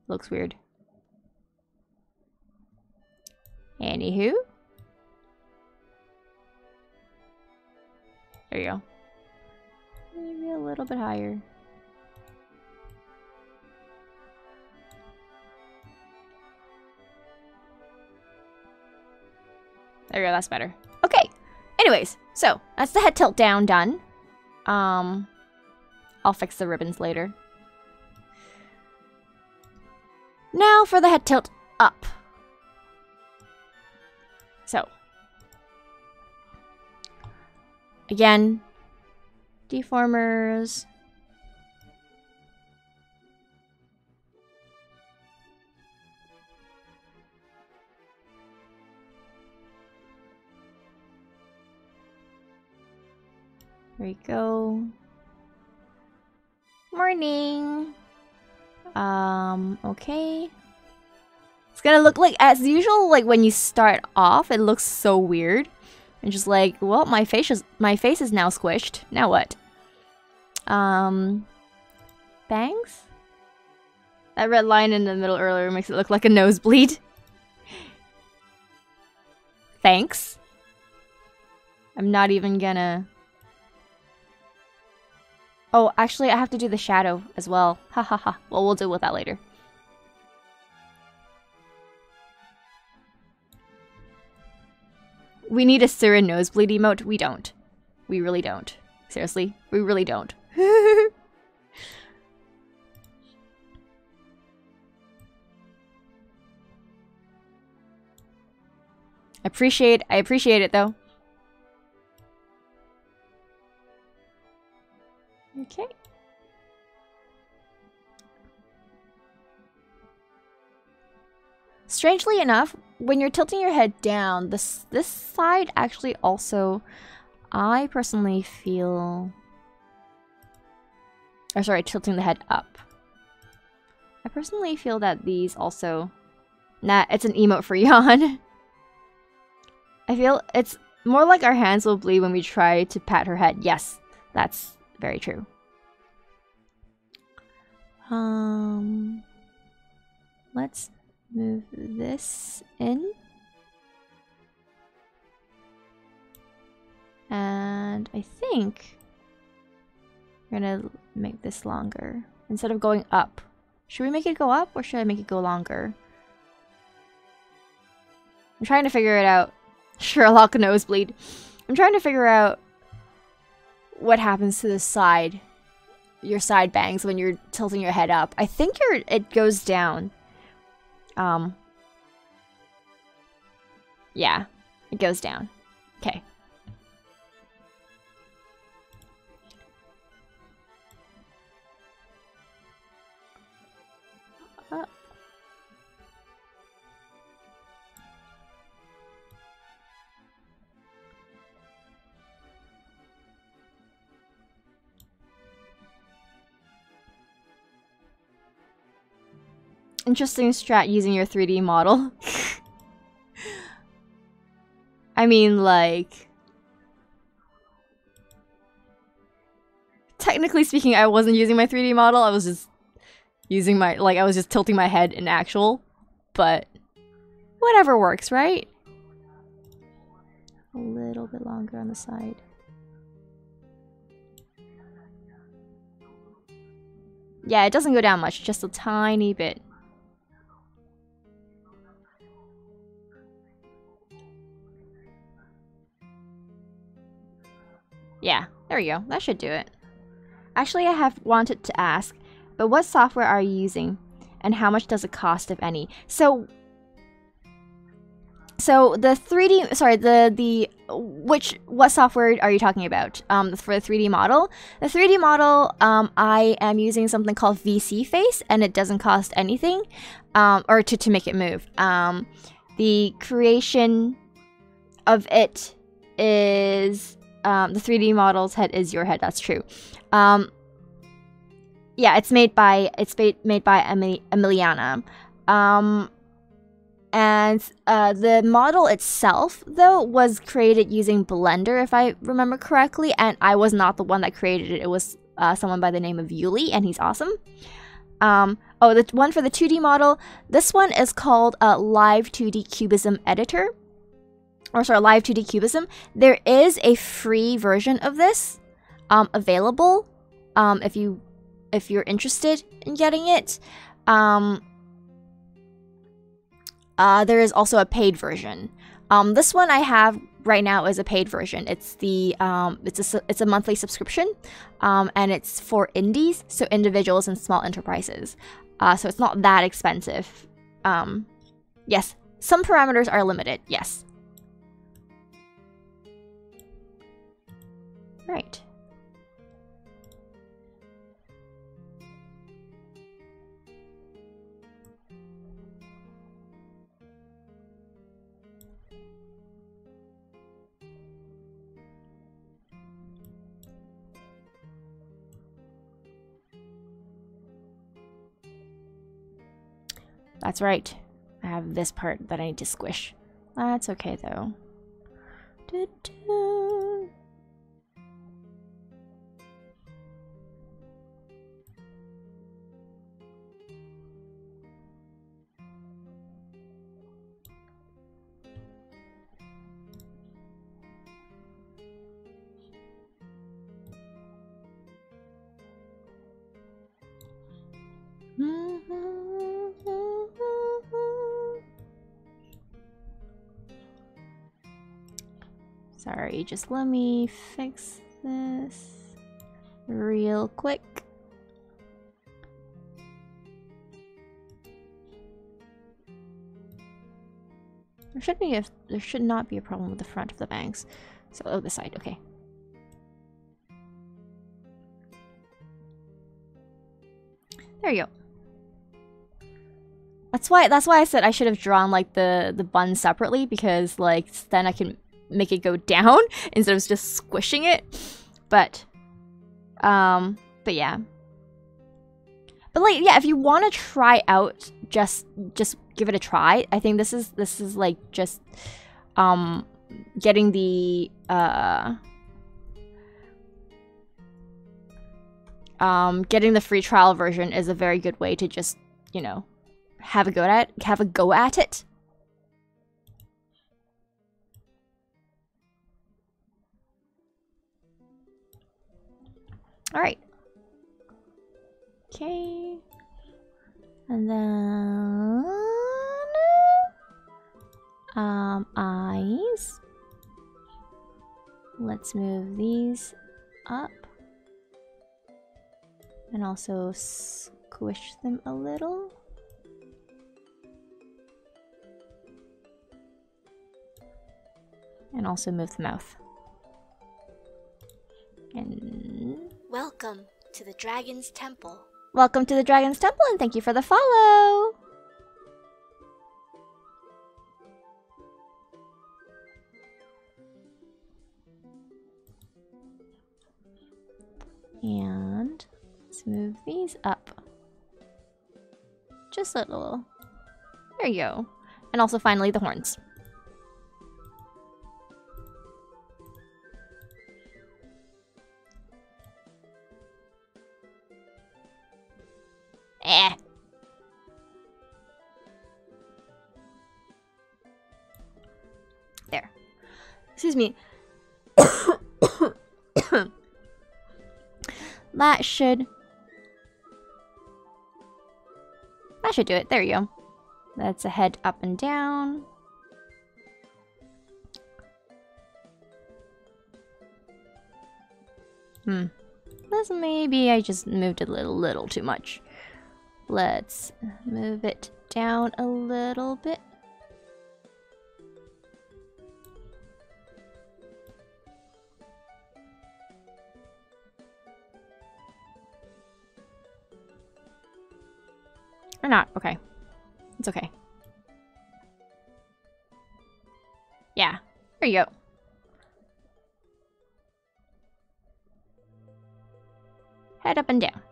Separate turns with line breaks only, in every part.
Looks weird. Anywho. There you go. Maybe a little bit higher. There you go, that's better. Okay. Anyways, so that's the head tilt down done. I'll fix the ribbons later. Now for the head tilt up. So. Again, deformers. There you go. Morning. Okay. It's gonna look like, as usual, like when you start off, it looks so weird. And just like, well, my face is now squished. Now what? Bangs? That red line in the middle earlier makes it look like a nosebleed. Thanks. I'm not even gonna... Oh, actually, I have to do the shadow as well. Ha ha ha. Well, we'll deal with that later. We need a Suiren nosebleed emote? We don't. We really don't. Seriously, we really don't. I appreciate it though. Okay. Strangely enough, when you're tilting your head down, this side actually also, I personally feel... Or sorry, tilting the head up. I personally feel that these also... Nah, it's an emote for yawn. I feel it's more like our hands will bleed when we try to pat her head. Yes, that's very true. Let's move this in. And I think we're gonna make this longer. Instead of going up. Should we make it go up or should I make it go longer? I'm trying to figure it out. Sherlock nosebleed. I'm trying to figure out what happens to the side. Your side bangs when you're tilting your head up. I think it goes down. Yeah, it goes down. Okay. Interesting strat using your 3D model. I mean, like... Technically speaking, I wasn't using my 3D model. I was just using my... Like, I was just tilting my head in actual. But... Whatever works, right? A little bit longer on the side. Yeah, it doesn't go down much. Just a tiny bit. Yeah, there we go. That should do it. Actually, I have wanted to ask, but what software are you using? And how much does it cost, if any? So the 3D, sorry, what software are you talking about? For the 3D model? The 3D model, I am using something called VC Face, and it doesn't cost anything, or to make it move. The creation of it is... the 3D model's head is your head. That's true. Yeah, it's made by Emiliana. And the model itself, though, was created using Blender, if I remember correctly. And I was not the one that created it. It was someone by the name of Yuli, and he's awesome. Oh, the one for the 2D model, this one is called Live2D Cubism Editor. Or sorry, Live2D Cubism. There is a free version of this available if you're interested in getting it. There is also a paid version. This one I have right now is a paid version. It's the it's a monthly subscription, and it's for indies, so individuals and small enterprises. So it's not that expensive. Yes, some parameters are limited. Yes. Right. That's right. I have this part that I need to squish. That's okay though. Sorry, just let me fix this real quick. There should not be a problem with the front of the bangs. So, oh, this side, okay. There you go. That's why I said I should have drawn like the bun separately, because like then I can make it go down instead of just squishing it. But yeah. But like, yeah, if you want to try out, just give it a try. I think this is like just getting the free trial version is a very good way to just, you know, have a go at it. All right. Okay. And then eyes. Let's move these up. And also squish them a little. And also move the mouth. And
welcome to the Dragon's Temple.
Welcome to the Dragon's Temple, and thank you for the follow! And let's move these up. Just a little. There you go. And also finally the horns. There. Excuse me. That should do it. There you go. That's a head up and down. This maybe I just moved it a little too much. Let's move it down a little bit. Or not, okay. It's okay. Yeah, there you go. Head up and down.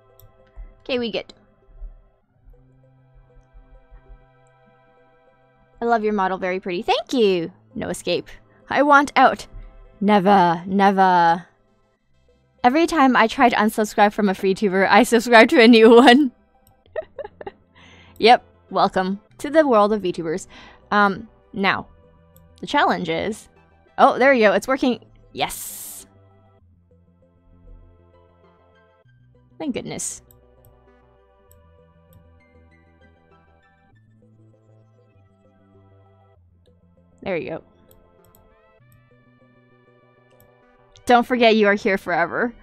Okay, we good. I love your model, very pretty. Thank you! No escape. I want out. Never, never. Every time I try to unsubscribe from a free tuber, I subscribe to a new one. Yep, welcome to the world of VTubers. Now, the challenge is... Oh, there you go, it's working. Yes. Thank goodness. There you go. Don't forget you are here forever.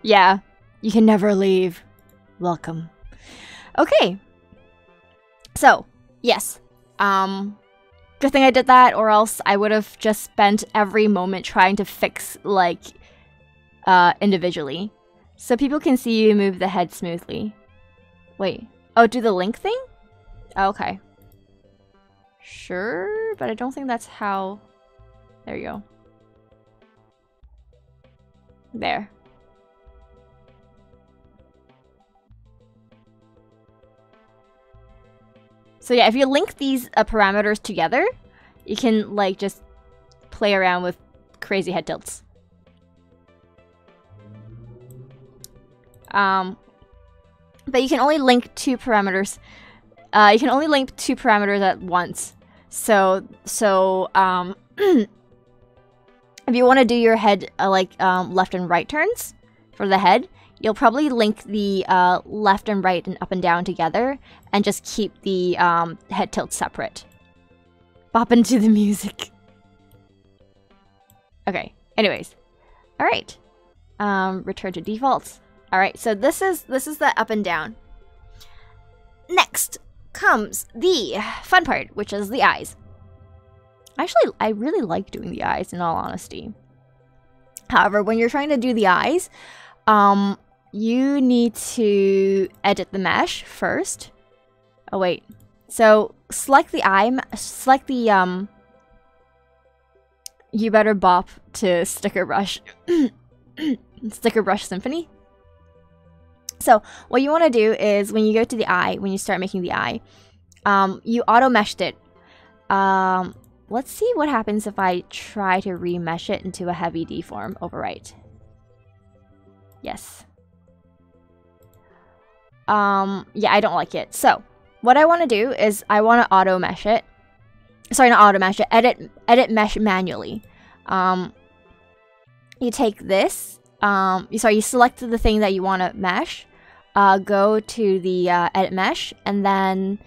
Yeah, you can never leave. Welcome. Okay. So, yes. Good thing I did that, or else I would have just spent every moment trying to fix, like, individually. So people can see you move the head smoothly. Wait. Oh, do the link thing? Oh, okay. Sure, but I don't think that's how... There you go. There. So yeah, if you link these parameters together, you can like just play around with crazy head tilts. But you can only link two parameters. You can only link two parameters at once. So if you want to do your head left and right turns for the head, you'll probably link the left and right and up and down together and just keep the head tilt separate. Bop into the music. Okay, anyways. Alright. Return to defaults. Alright, so this is the up and down. Next comes the fun part, which is the eyes. Actually, I really like doing the eyes, in all honesty. However, when you're trying to do the eyes, you need to edit the mesh first. Oh wait. So select the eye, you better bop to sticker brush. Sticker brush symphony. So what you want to do is when you go to the eye, when you start making the eye, you auto meshed it. Let's see what happens if I try to remesh it into a heavy deform overwrite. Yes. Yeah, I don't like it. So what I want to do is I want to auto mesh it. Sorry, not auto mesh it. Edit mesh manually. You take this. You select the thing that you want to mesh. Go to the edit mesh, and then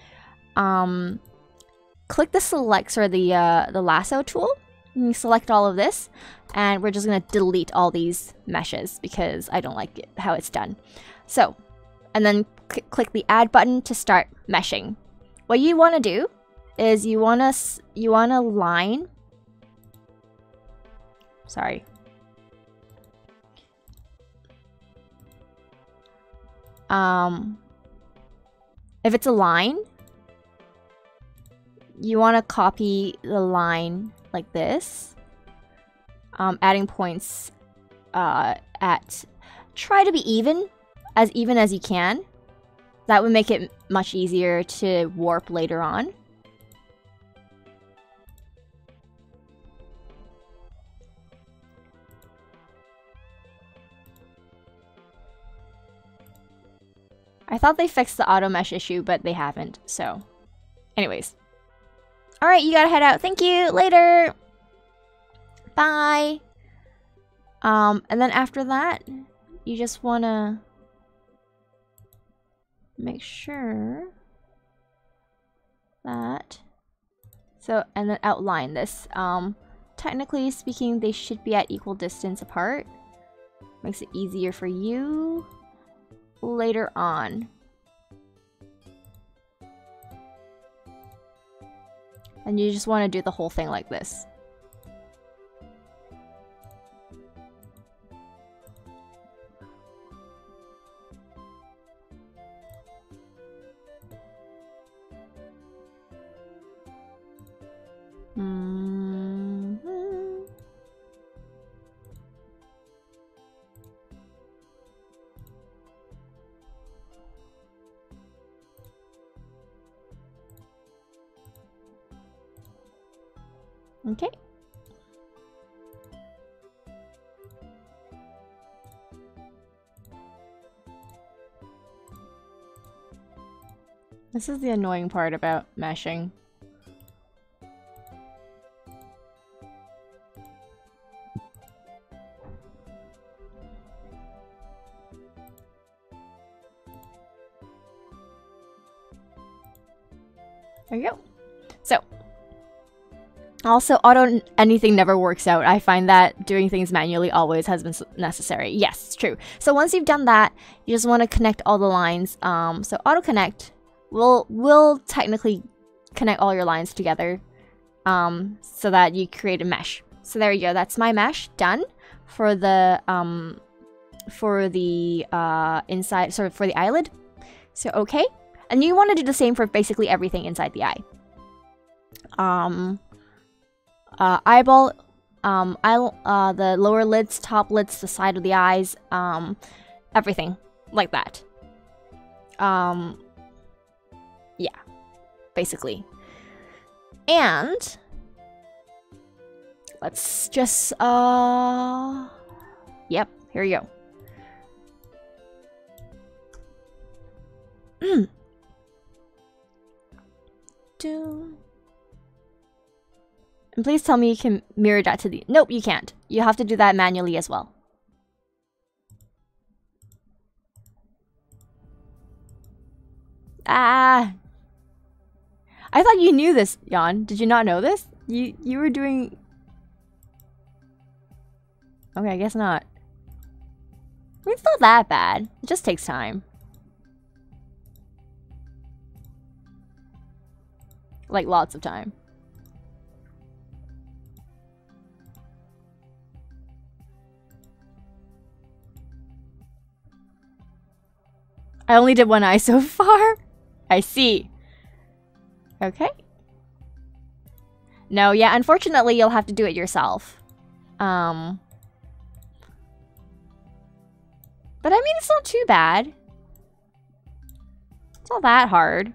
click the select or the lasso tool. And you select all of this, and we're just gonna delete all these meshes because I don't like it, how it's done. So, and then click the add button to start meshing. What you want to do is you want to line. Sorry. If it's a line, you want to copy the line like this, adding points try to be even as you can. That would make it much easier to warp later on. I thought they fixed the auto mesh issue, but they haven't, so anyways. Alright, you gotta head out. Thank you. Later. Bye. And then after that, you just wanna make sure that and then outline this. Technically speaking, they should be at equal distance apart. Makes it easier for you later on. And you just want to do the whole thing like this. Okay. This is the annoying part about meshing. There you go. So, also, anything never works out. I find that doing things manually always has been necessary. Yes, it's true. So once you've done that, you just want to connect all the lines. So auto connect will technically connect all your lines together, so that you create a mesh. So there you go. That's my mesh done for the inside, sort of for the eyelid. So okay. And you want to do the same for basically everything inside the eye. Eyeball, the lower lids, top lids, the side of the eyes, everything like that. Yeah, basically. And let's just, yep, here we go. And please tell me you can mirror that to the... Nope, you can't. You have to do that manually as well. Ah! I thought you knew this, Jan. Did you not know this? You were doing... Okay, I guess not. I mean, it's not that bad. It just takes time. Like, lots of time. I only did one eye so far. I see. Okay. No, yeah, unfortunately, you'll have to do it yourself. But I mean, it's not too bad. It's not that hard.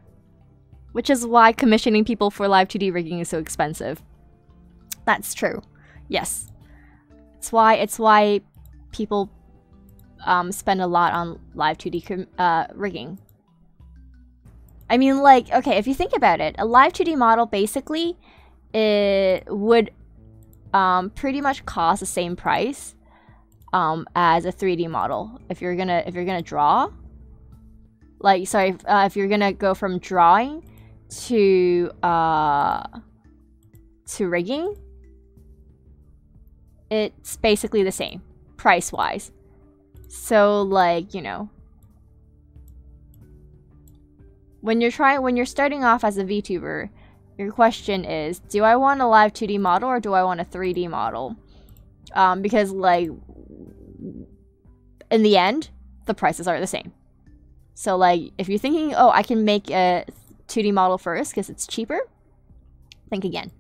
Which is why commissioning people for Live2D rigging is so expensive. That's true. Yes. It's why people spend a lot on Live2D rigging. I mean, like, okay, if you think about it, a Live2D model basically it would pretty much cost the same price as a 3D model. If you're gonna draw, like, sorry, if you're gonna go from drawing to rigging, it's basically the same price wise. So, like, you know, when you're starting off as a VTuber, your question is, do I want a Live2D model or do I want a 3D model? Because, like, in the end, the prices are the same. So, like, if you're thinking, oh, I can make a 2D model first because it's cheaper, think again.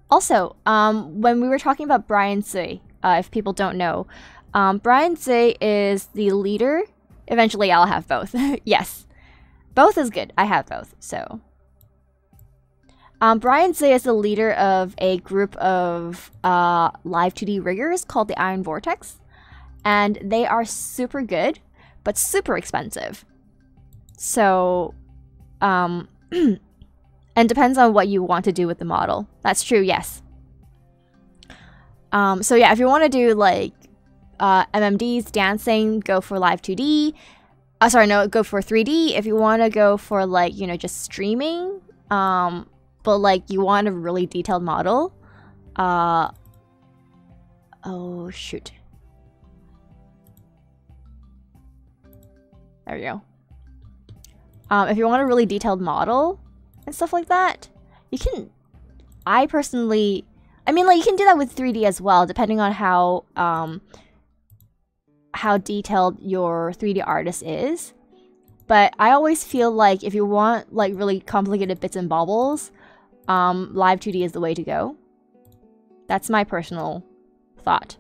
Also, when we were talking about Brian Tsui, if people don't know, Brian Tsui is the leader. Eventually, I'll have both. Yes, both is good. I have both. So, Brian Tsui is the leader of a group of Live2D riggers called the Iron Vortex. And they are super good, but super expensive. So, and depends on what you want to do with the model. That's true, yes. So yeah, if you want to do like MMDs, dancing, go for Live2D. Sorry, no, go for 3D. If you want to go for like, you know, just streaming, but like you want a really detailed model. Oh shoot. There we go. If you want a really detailed model and stuff like that, you can... I personally... I mean, like, you can do that with 3D as well, depending on how detailed your 3D artist is. But I always feel like if you want, like, really complicated bits and bobbles, Live2D is the way to go. That's my personal thought.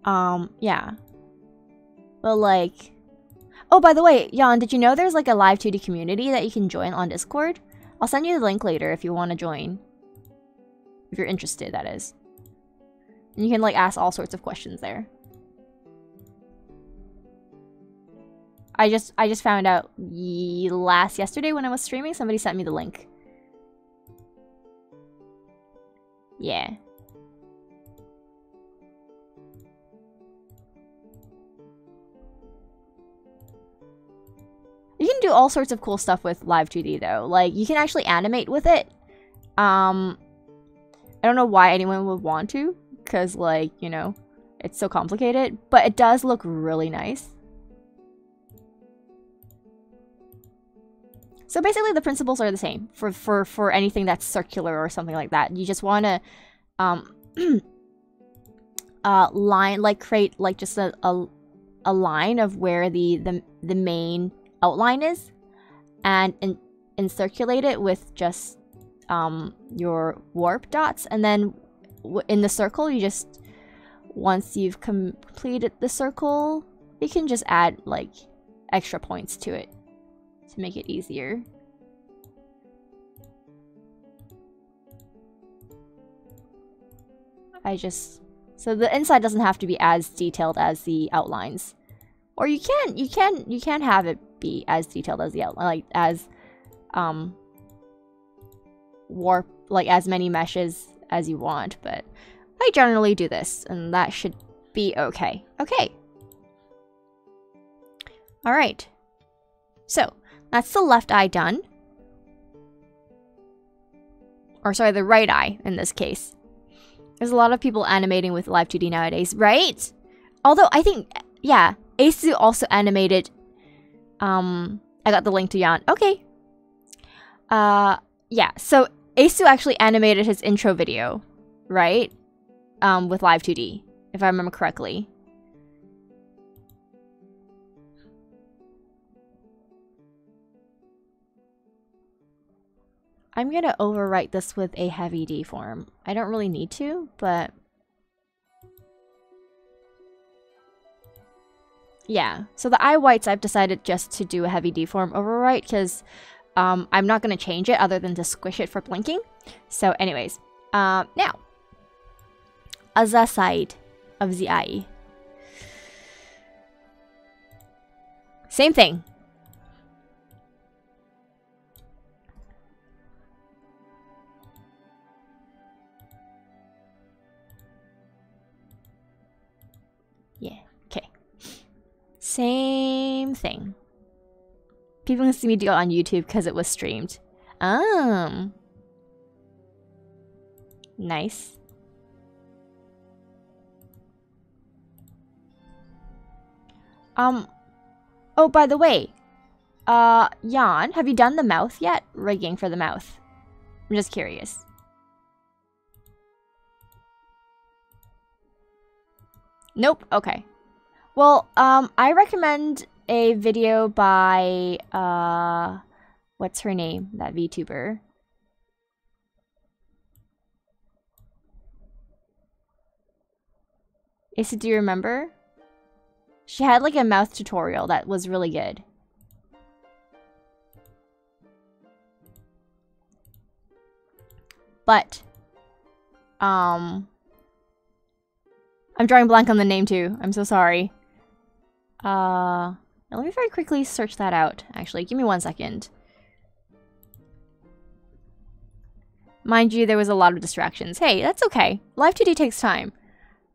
Yeah. But, like... Oh, by the way, Jan, did you know there's, like, a Live2D community that you can join on Discord? I'll send you the link later if you want to join. If you're interested, that is. You can like ask all sorts of questions there. I just found out yesterday when I was streaming. Somebody sent me the link. Yeah. You can do all sorts of cool stuff with Live2D though. Like you can actually animate with it. I don't know why anyone would want to, because like, you know, it's so complicated, but it does look really nice. So basically the principles are the same for anything that's circular or something like that. You just want to line, like create like just a line of where the main outline is, and circulate it with just your warp dots, and then in the circle you just, once you've completed the circle, you can just add like extra points to it to make it easier. So the inside doesn't have to be as detailed as the outlines, or you can have it be as detailed as the outline, like as warp, like as many meshes as you want, but I generally do this, and that should be okay. Okay. Alright. So, that's the left eye done. Or sorry, the right eye in this case. There's a lot of people animating with Live2D nowadays, right? Although, I think, yeah, Asu also animated, I got the link to Jan. Okay. Yeah, so Asu actually animated his intro video, right? With Live2D, if I remember correctly. I'm gonna overwrite this with a heavy D form. I don't really need to, but... yeah, so the eye whites I've decided just to do a heavy D form overwrite, because I'm not gonna change it other than to squish it for blinking. So anyways, now, other side of the eye. Same thing. Yeah, okay. Same thing. People can see me do it on YouTube because it was streamed. Nice. Oh, by the way, Jan, have you done the mouth yet? Rigging for the mouth. I'm just curious. Nope, okay. Well, I recommend a video by, what's her name? That VTuber. Asa, do you remember? She had like a mouth tutorial that was really good. But, I'm drawing blank on the name too. I'm so sorry. Let me very quickly search that out. Actually, give me 1 second. Mind you, there was a lot of distractions. Hey, that's okay. Live2D takes time.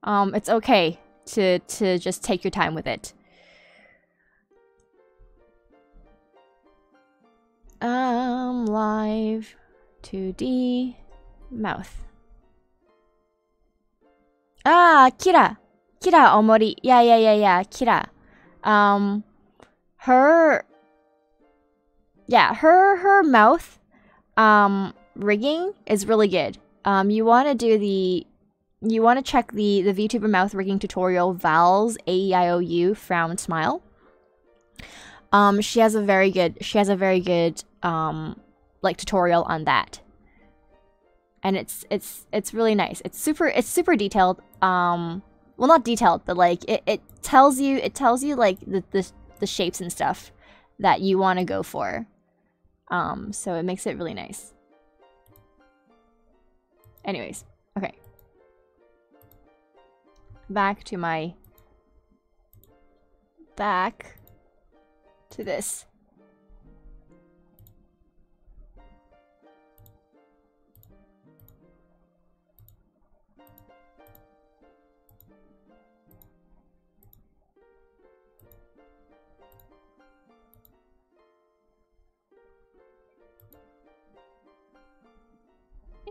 It's okay to just take your time with it. Live2D mouth. Ah, Kira Omori. Yeah, Kira. Her mouth rigging is really good. You want to check the VTuber mouth rigging tutorial, Val's AEIOU frown smile. She has a very good like tutorial on that. And it's really nice. It's super detailed. Well, not detailed, but like it tells you like the shapes and stuff that you want to go for. So it makes it really nice. Anyways, okay. back to my... back to this.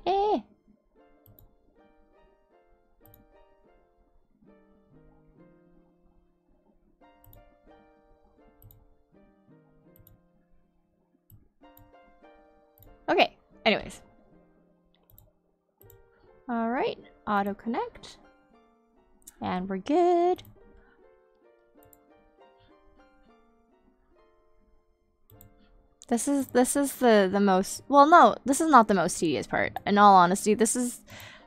Eh. Okay, anyways. All right, auto connect. And we're good. This is the most, well, no, this is not the most tedious part. In all honesty, this is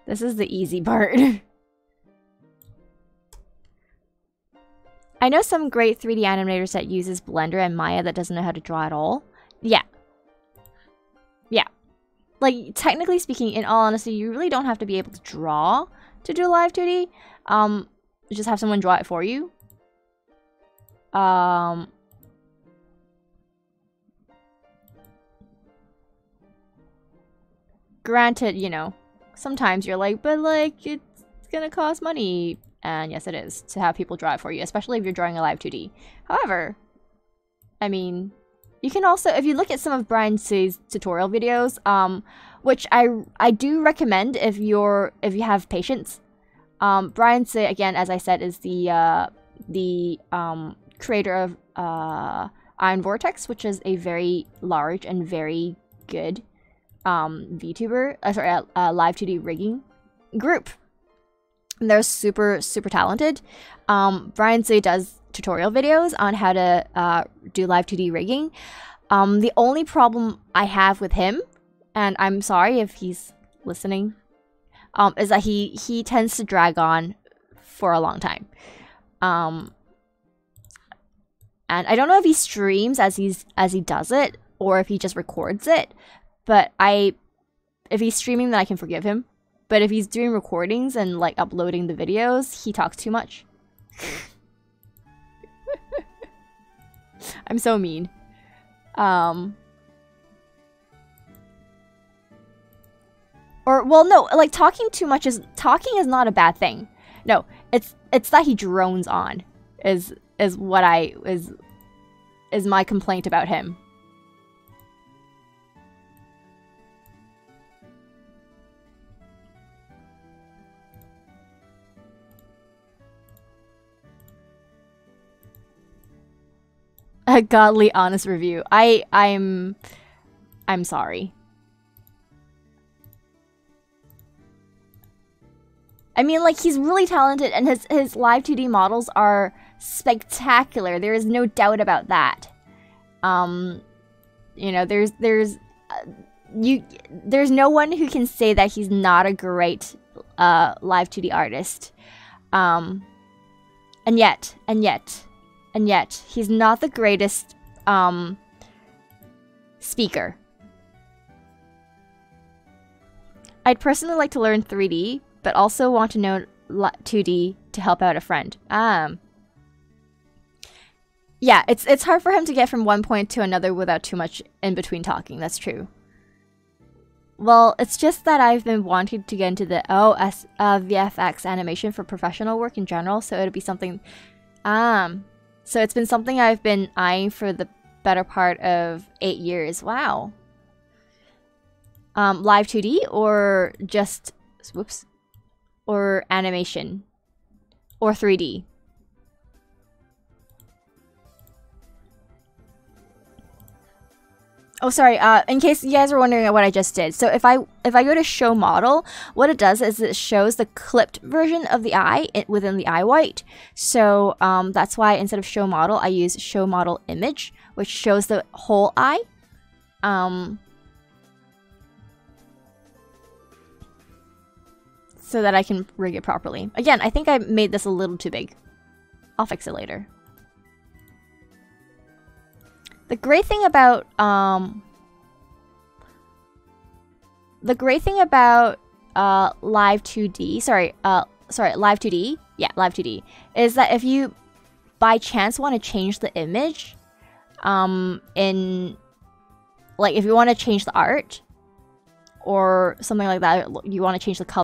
the easy part. I know some great 3D animators that uses Blender and Maya that doesn't know how to draw at all. Yeah. Yeah. Like, technically speaking, in all honesty, you really don't have to be able to draw to do Live2D. Just have someone draw it for you. Granted, you know, sometimes you're like, but like, it's gonna cost money. And yes, it is, to have people draw it for you, especially if you're drawing a Live2D. However, I mean, you can also, if you look at some of Brian Say's tutorial videos, which I do recommend if you have patience. Brian Say, again, as I said, is the creator of Iron Vortex, which is a very large and very good VTuber, Live2D rigging group. And they're super, super talented. Brian Say does tutorial videos on how to do Live2D rigging. The only problem I have with him, and I'm sorry if he's listening, is that he tends to drag on for a long time. And I don't know if he streams as he does it, or if he just records it. But if he's streaming, then I can forgive him. But if he's doing recordings and like uploading the videos, he talks too much. I'm so mean. Or, well, no, like talking too much is not a bad thing. No, it's that he drones on is my complaint about him. A godly honest review. I'm sorry. I mean, like, he's really talented and his Live2D models are spectacular. There is no doubt about that. You know, there's no one who can say that he's not a great Live2D artist. And yet, he's not the greatest speaker. I'd personally like to learn 3D, but also want to know 2D to help out a friend. Yeah, it's hard for him to get from one point to another without too much in between talking. That's true. Well, it's just that I've been wanting to get into the VFX animation for professional work in general, so it'd be something. So it's been something I've been eyeing for the better part of 8 years. Wow. Live2D or just, whoops, or animation or 3D. Oh, sorry, in case you guys were wondering what I just did. So if I go to show model, what it does is it shows the clipped version of the eye within the eye white. So that's why instead of show model, I use show model image, which shows the whole eye. So that I can rig it properly. Again, I think I made this a little too big. I'll fix it later. The great thing about Live2D, Live2D, yeah, Live2D, is that if you by chance want to change the image, in like if you want to change the art or something like that, you want to change the color